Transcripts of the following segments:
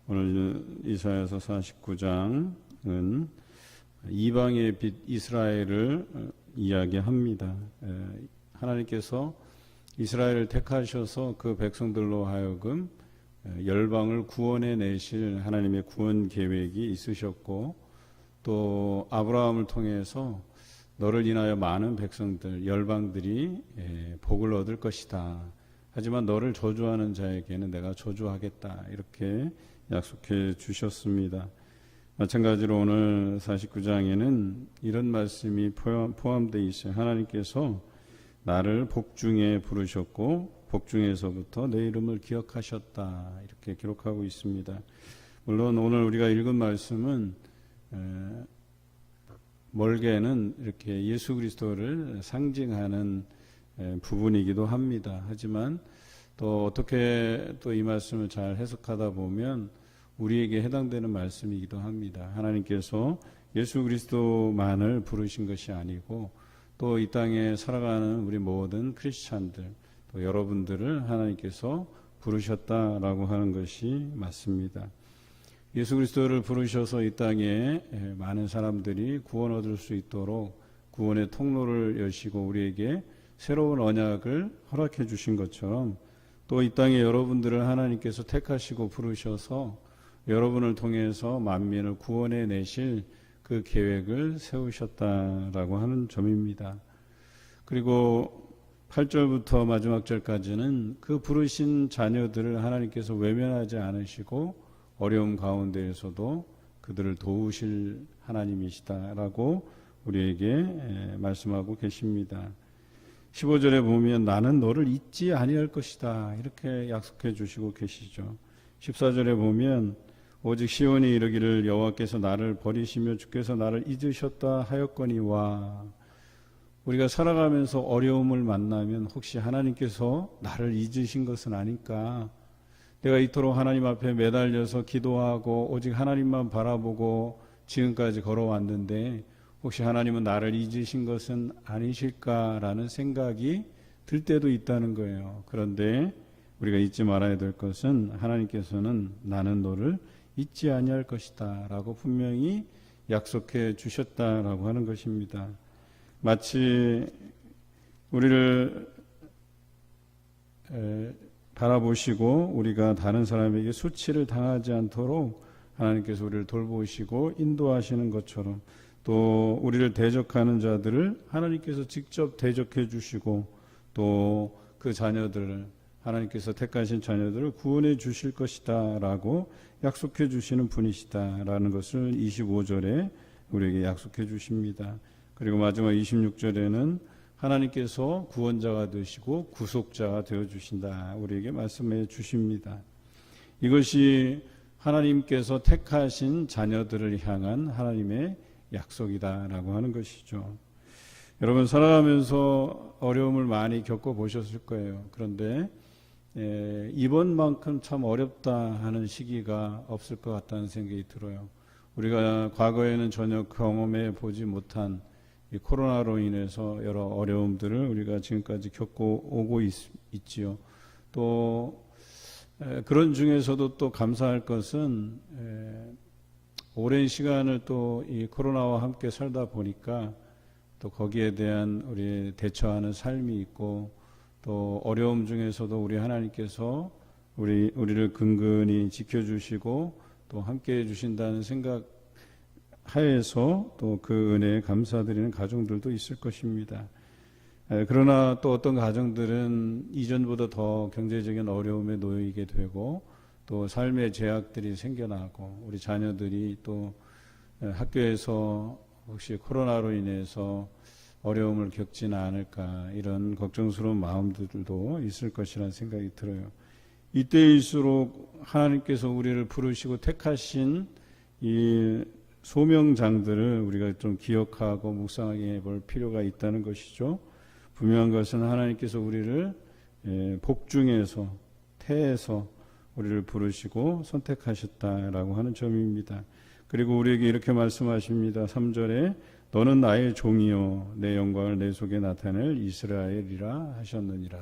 오늘 이사야서 49장은 이방의 빛 이스라엘을 이야기합니다. 하나님께서 이스라엘을 택하셔서 그 백성들로 하여금 열방을 구원해 내실 하나님의 구원 계획이 있으셨고, 또 아브라함을 통해서 너를 인하여 많은 백성들, 열방들이 복을 얻을 것이다. 하지만 너를 저주하는 자에게는 내가 저주하겠다. 이렇게 약속해 주셨습니다. 마찬가지로 오늘 49장에는 이런 말씀이 포함되어 있어요. 하나님께서 나를 복중에 부르셨고 복중에서부터 내 이름을 기억하셨다. 이렇게 기록하고 있습니다. 물론 오늘 우리가 읽은 말씀은 멀게는 이렇게 예수 그리스도를 상징하는 부분이기도 합니다. 하지만 또 어떻게 또 이 말씀을 잘 해석하다 보면 우리에게 해당되는 말씀이기도 합니다. 하나님께서 예수 그리스도만을 부르신 것이 아니고 또 이 땅에 살아가는 우리 모든 크리스찬들, 또 여러분들을 하나님께서 부르셨다라고 하는 것이 맞습니다. 예수 그리스도를 부르셔서 이 땅에 많은 사람들이 구원 얻을 수 있도록 구원의 통로를 여시고 우리에게 새로운 언약을 허락해 주신 것처럼, 또 이 땅에 여러분들을 하나님께서 택하시고 부르셔서 여러분을 통해서 만민을 구원해 내실 그 계획을 세우셨다라고 하는 점입니다. 그리고 8절부터 마지막 절까지는 그 부르신 자녀들을 하나님께서 외면하지 않으시고 어려움 가운데에서도 그들을 도우실 하나님이시다라고 우리에게 말씀하고 계십니다. 15절에 보면 나는 너를 잊지 아니할 것이다. 이렇게 약속해 주시고 계시죠. 14절에 보면 오직 시온이 이르기를 여호와께서 나를 버리시며 주께서 나를 잊으셨다 하였거니와. 우리가 살아가면서 어려움을 만나면 혹시 하나님께서 나를 잊으신 것은 아닐까? 내가 이토록 하나님 앞에 매달려서 기도하고 오직 하나님만 바라보고 지금까지 걸어왔는데 혹시 하나님은 나를 잊으신 것은 아니실까라는 생각이 들 때도 있다는 거예요. 그런데 우리가 잊지 말아야 될 것은 하나님께서는 나는 너를 잊지 아니할 것이다 라고 분명히 약속해 주셨다라고 하는 것입니다. 마치 우리를 바라보시고 우리가 다른 사람에게 수치를 당하지 않도록 하나님께서 우리를 돌보시고 인도하시는 것처럼, 또 우리를 대적하는 자들을 하나님께서 직접 대적해 주시고 또 그 자녀들을 하나님께서 택하신 자녀들을 구원해 주실 것이다 라고 약속해 주시는 분이시다라는 것을 25절에 우리에게 약속해 주십니다. 그리고 마지막 26절에는 하나님께서 구원자가 되시고 구속자가 되어 주신다 우리에게 말씀해 주십니다. 이것이 하나님께서 택하신 자녀들을 향한 하나님의 약속이다라고 하는 것이죠. 여러분 살아가면서 어려움을 많이 겪어보셨을 거예요. 그런데 이번만큼 참 어렵다 하는 시기가 없을 것 같다는 생각이 들어요. 우리가 과거에는 전혀 경험해 보지 못한 이 코로나로 인해서 여러 어려움들을 우리가 지금까지 겪어오고 있지요. 또 그런 중에서도 또 감사할 것은 오랜 시간을 또 이 코로나와 함께 살다 보니까 또 거기에 대한 우리 대처하는 삶이 있고, 또 어려움 중에서도 우리 하나님께서 우리를 근근히 지켜주시고 또 함께해 주신다는 생각 하에서 또 그 은혜에 감사드리는 가정들도 있을 것입니다. 그러나 또 어떤 가정들은 이전보다 더 경제적인 어려움에 놓이게 되고 또 삶의 제약들이 생겨나고 우리 자녀들이 또 학교에서 혹시 코로나로 인해서 어려움을 겪지는 않을까, 이런 걱정스러운 마음들도 있을 것이라는 생각이 들어요. 이때일수록 하나님께서 우리를 부르시고 택하신 이 소명장들을 우리가 좀 기억하고 묵상하게 볼 필요가 있다는 것이죠. 분명한 것은 하나님께서 우리를 복중에서 태에서 우리를 부르시고 선택하셨다라고 하는 점입니다. 그리고 우리에게 이렇게 말씀하십니다. 3절에 너는 나의 종이요 내 영광을 내 속에 나타낼 이스라엘이라 하셨느니라.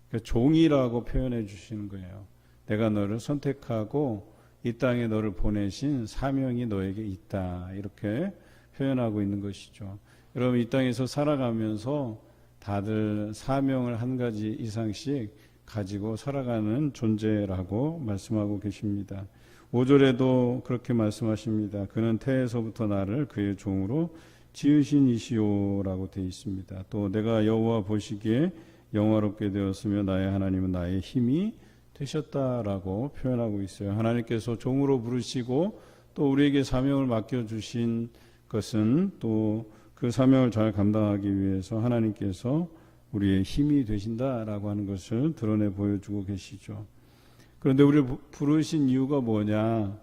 그러니까 종이라고 표현해 주시는 거예요. 내가 너를 선택하고 이 땅에 너를 보내신 사명이 너에게 있다. 이렇게 표현하고 있는 것이죠. 여러분, 이 땅에서 살아가면서 다들 사명을 한 가지 이상씩 가지고 살아가는 존재라고 말씀하고 계십니다. 5절에도 그렇게 말씀하십니다. 그는 태에서부터 나를 그의 종으로 지으신 이시오라고 되어 있습니다. 또 내가 여호와 보시기에 영화롭게 되었으며 나의 하나님은 나의 힘이 되셨다라고 표현하고 있어요. 하나님께서 종으로 부르시고 또 우리에게 사명을 맡겨주신 것은 또 그 사명을 잘 감당하기 위해서 하나님께서 우리의 힘이 되신다라고 하는 것을 드러내 보여주고 계시죠. 그런데 우리를 부르신 이유가 뭐냐?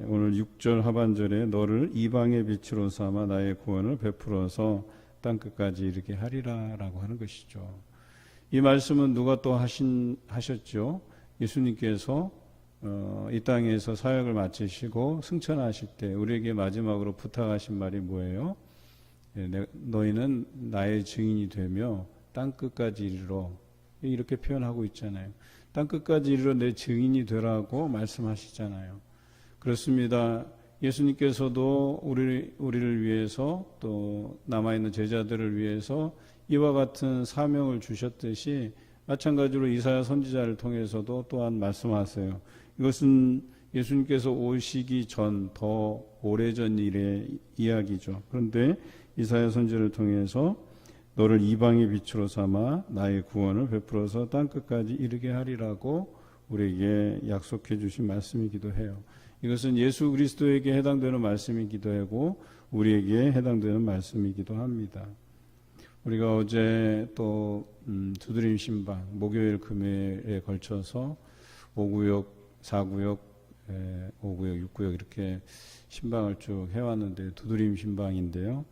오늘 6절 하반절에 너를 이방의 빛으로 삼아 나의 구원을 베풀어서 땅끝까지 이르게 하리라 라고 하는 것이죠. 이 말씀은 누가 또 하셨죠? 예수님께서 이 땅에서 사역을 마치시고 승천하실 때 우리에게 마지막으로 부탁하신 말이 뭐예요? 너희는 나의 증인이 되며 땅끝까지 이르러, 이렇게 표현하고 있잖아요. 땅끝까지 이르러 내 증인이 되라고 말씀하시잖아요. 그렇습니다. 예수님께서도 우리를 위해서 또 남아있는 제자들을 위해서 이와 같은 사명을 주셨듯이 마찬가지로 이사야 선지자를 통해서도 또한 말씀하세요. 이것은 예수님께서 오시기 전 더 오래전 일의 이야기죠. 그런데 이사야 선지자를 통해서 너를 이방의 빛으로 삼아 나의 구원을 베풀어서 땅끝까지 이르게 하리라고 우리에게 약속해 주신 말씀이기도 해요. 이것은 예수 그리스도에게 해당되는 말씀이기도 하고 우리에게 해당되는 말씀이기도 합니다. 우리가 어제 또 두드림 신방 목요일 금요일에 걸쳐서 5구역, 4구역, 5구역, 6구역 이렇게 신방을 쭉 해왔는데 두드림 신방인데요.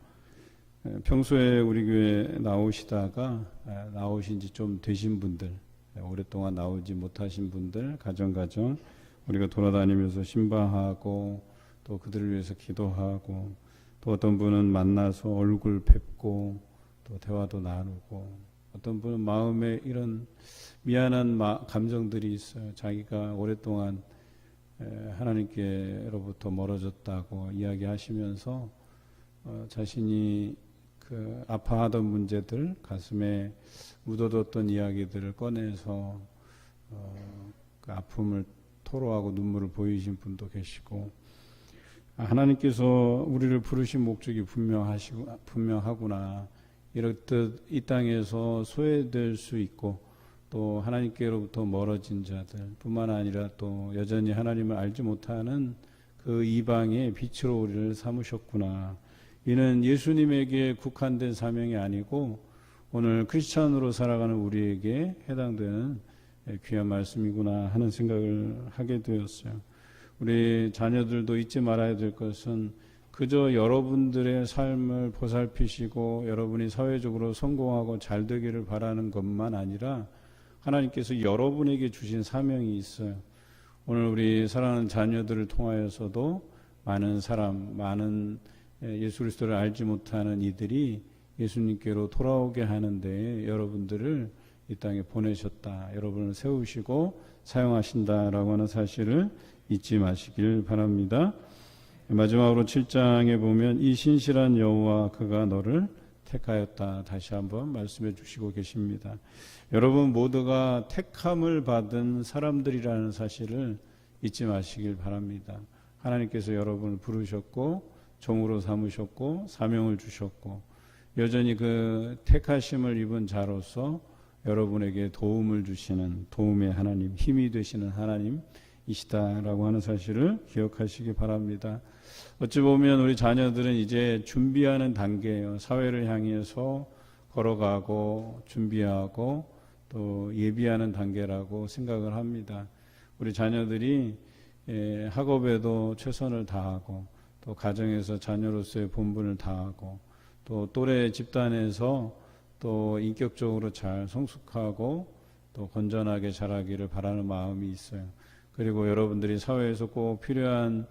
평소에 우리 교회 나오시다가 나오신 지 좀 되신 분들, 오랫동안 나오지 못하신 분들 가정 우리가 돌아다니면서 신방하고 또 그들을 위해서 기도하고 또 어떤 분은 만나서 얼굴 뵙고 또 대화도 나누고 어떤 분은 마음에 이런 미안한 감정들이 있어요. 자기가 오랫동안 하나님께로부터 멀어졌다고 이야기하시면서 자신이 그 아파하던 문제들, 가슴에 묻어뒀던 이야기들을 꺼내서 그 아픔을 토로하고 눈물을 보이신 분도 계시고, 하나님께서 우리를 부르신 목적이 분명하구나, 이렇듯 이 땅에서 소외될 수 있고 또 하나님께로부터 멀어진 자들 뿐만 아니라 또 여전히 하나님을 알지 못하는 그 이방의 빛으로 우리를 삼으셨구나. 이는 예수님에게 국한된 사명이 아니고 오늘 크리스찬으로 살아가는 우리에게 해당되는 귀한 말씀이구나 하는 생각을 하게 되었어요. 우리 자녀들도 잊지 말아야 될 것은 그저 여러분들의 삶을 보살피시고 여러분이 사회적으로 성공하고 잘 되기를 바라는 것만 아니라 하나님께서 여러분에게 주신 사명이 있어요. 오늘 우리 사랑하는 자녀들을 통하여서도 많은 예수 그리스도를 알지 못하는 이들이 예수님께로 돌아오게 하는데 여러분들을 이 땅에 보내셨다, 여러분을 세우시고 사용하신다라고 하는 사실을 잊지 마시길 바랍니다. 마지막으로 7장에 보면 이 신실한 여호와 그가 너를 택하였다, 다시 한번 말씀해 주시고 계십니다. 여러분 모두가 택함을 받은 사람들이라는 사실을 잊지 마시길 바랍니다. 하나님께서 여러분을 부르셨고 종으로 삼으셨고 사명을 주셨고 여전히 그 택하심을 입은 자로서 여러분에게 도움을 주시는 도움의 하나님, 힘이 되시는 하나님이시다라고 하는 사실을 기억하시기 바랍니다. 어찌 보면 우리 자녀들은 이제 준비하는 단계예요. 사회를 향해서 걸어가고 준비하고 또 예비하는 단계라고 생각을 합니다. 우리 자녀들이 학업에도 최선을 다하고 또 가정에서 자녀로서의 본분을 다하고 또 또래 집단에서 또 인격적으로 잘 성숙하고 또 건전하게 자라기를 바라는 마음이 있어요. 그리고 여러분들이 사회에서 꼭 필요한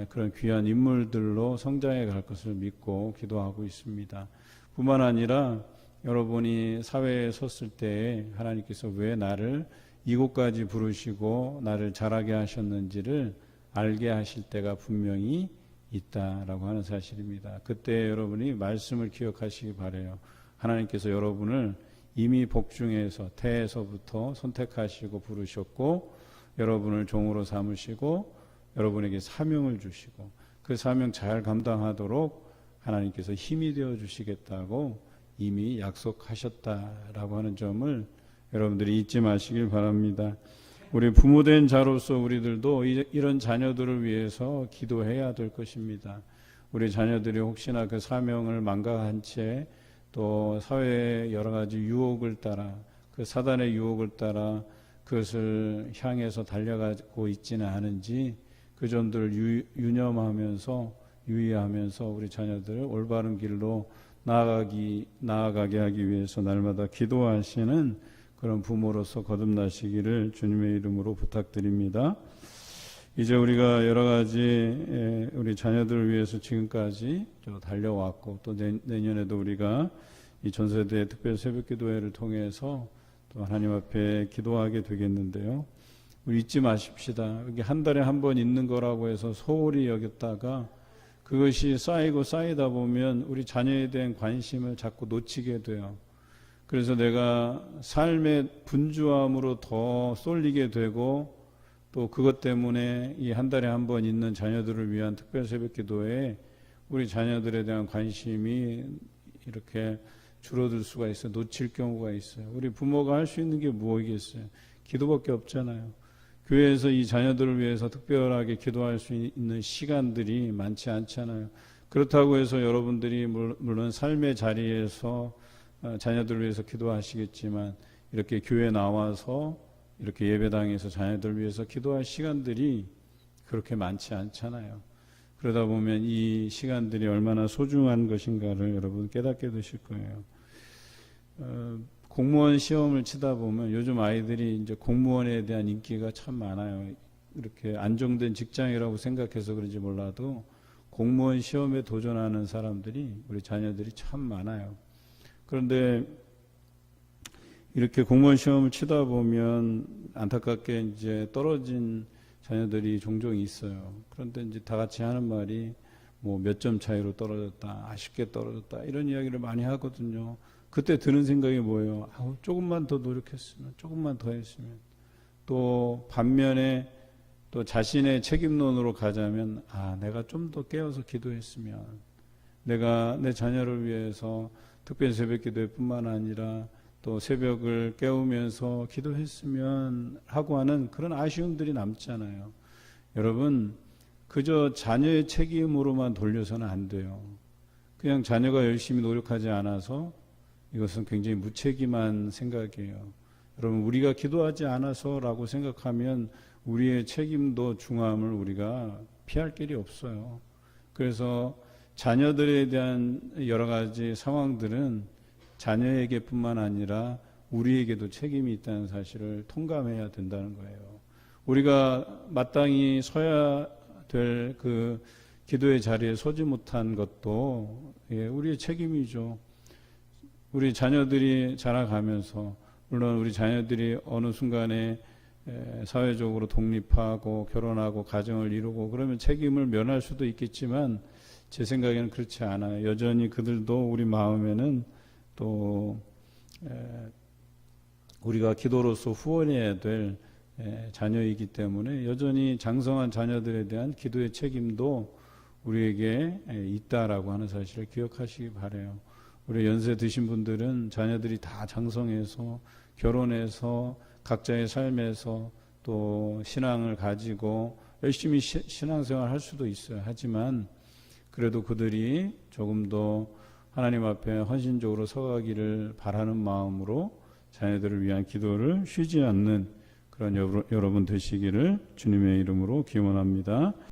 그런 귀한 인물들로 성장해 갈 것을 믿고 기도하고 있습니다. 뿐만 아니라 여러분이 사회에 섰을 때 하나님께서 왜 나를 이곳까지 부르시고 나를 자라게 하셨는지를 알게 하실 때가 분명히 있다라고 하는 사실입니다. 그때 여러분이 말씀을 기억하시기 바라요. 하나님께서 여러분을 이미 복중에서 태에서부터 선택하시고 부르셨고 여러분을 종으로 삼으시고 여러분에게 사명을 주시고 그 사명 잘 감당하도록 하나님께서 힘이 되어 주시겠다고 이미 약속하셨다라고 하는 점을 여러분들이 잊지 마시길 바랍니다. 우리 부모된 자로서 우리들도 이런 자녀들을 위해서 기도해야 될 것입니다. 우리 자녀들이 혹시나 그 사명을 망각한 채 또 사회의 여러 가지 유혹을 따라 그 사단의 유혹을 따라 그것을 향해서 달려가고 있지는 않은지 그 점들을 유념하면서 유의하면서 우리 자녀들을 올바른 길로 나아가게 하기 위해서 날마다 기도하시는 그런 부모로서 거듭나시기를 주님의 이름으로 부탁드립니다. 이제 우리가 여러 가지 우리 자녀들을 위해서 지금까지 달려왔고 또 내년에도 우리가 이 전세대 특별 새벽기도회를 통해서 또 하나님 앞에 기도하게 되겠는데요. 우리 잊지 마십시다. 이게 한 달에 한 번 있는 거라고 해서 소홀히 여겼다가 그것이 쌓이고 쌓이다 보면 우리 자녀에 대한 관심을 자꾸 놓치게 돼요. 그래서 내가 삶의 분주함으로 더 쏠리게 되고 또 그것 때문에 이 한 달에 한 번 있는 자녀들을 위한 특별 새벽기도에 우리 자녀들에 대한 관심이 이렇게 줄어들 수가 있어요. 놓칠 경우가 있어요. 우리 부모가 할 수 있는 게 무엇이겠어요? 기도밖에 없잖아요. 교회에서 이 자녀들을 위해서 특별하게 기도할 수 있는 시간들이 많지 않잖아요. 그렇다고 해서 여러분들이 물론 삶의 자리에서 자녀들을 위해서 기도하시겠지만 이렇게 교회 나와서 이렇게 예배당에서 자녀들을 위해서 기도할 시간들이 그렇게 많지 않잖아요. 그러다 보면 이 시간들이 얼마나 소중한 것인가를 여러분 깨닫게 되실 거예요. 공무원 시험을 치다 보면 요즘 아이들이 이제 공무원에 대한 인기가 참 많아요. 이렇게 안정된 직장이라고 생각해서 그런지 몰라도 공무원 시험에 도전하는 사람들이 우리 자녀들이 참 많아요. 그런데 이렇게 공무원 시험을 치다 보면 안타깝게 이제 떨어진 자녀들이 종종 있어요. 그런데 이제 다 같이 하는 말이 뭐 몇 점 차이로 떨어졌다, 아쉽게 떨어졌다 이런 이야기를 많이 하거든요. 그때 드는 생각이 뭐예요? 조금만 더 노력했으면, 조금만 더 했으면. 또 반면에 또 자신의 책임론으로 가자면 내가 좀 더 깨어서 기도했으면, 내가 내 자녀를 위해서 특별 새벽 기도뿐만 아니라 또 새벽을 깨우면서 기도했으면 하고 하는 그런 아쉬움들이 남잖아요. 여러분, 그저 자녀의 책임으로만 돌려서는 안 돼요. 그냥 자녀가 열심히 노력하지 않아서 이것은 굉장히 무책임한 생각이에요. 여러분, 우리가 기도하지 않아서라고 생각하면 우리의 책임도 중함을 우리가 피할 길이 없어요. 그래서 자녀들에 대한 여러 가지 상황들은 자녀에게뿐만 아니라 우리에게도 책임이 있다는 사실을 통감해야 된다는 거예요. 우리가 마땅히 서야 될 그 기도의 자리에 서지 못한 것도 우리의 책임이죠. 우리 자녀들이 자라가면서 물론 우리 자녀들이 어느 순간에 사회적으로 독립하고 결혼하고 가정을 이루고 그러면 책임을 면할 수도 있겠지만 제 생각에는 그렇지 않아요. 여전히 그들도 우리 마음에는 또 우리가 기도로서 후원해야 될 자녀이기 때문에 여전히 장성한 자녀들에 대한 기도의 책임도 우리에게 있다라고 하는 사실을 기억하시기 바라요. 우리 연세 드신 분들은 자녀들이 다 장성해서 결혼해서 각자의 삶에서 또 신앙을 가지고 열심히 신앙생활 할 수도 있어요. 하지만 그래도 그들이 조금 더 하나님 앞에 헌신적으로 서가기를 바라는 마음으로 자녀들을 위한 기도를 쉬지 않는 그런 여러분 되시기를 주님의 이름으로 기원합니다.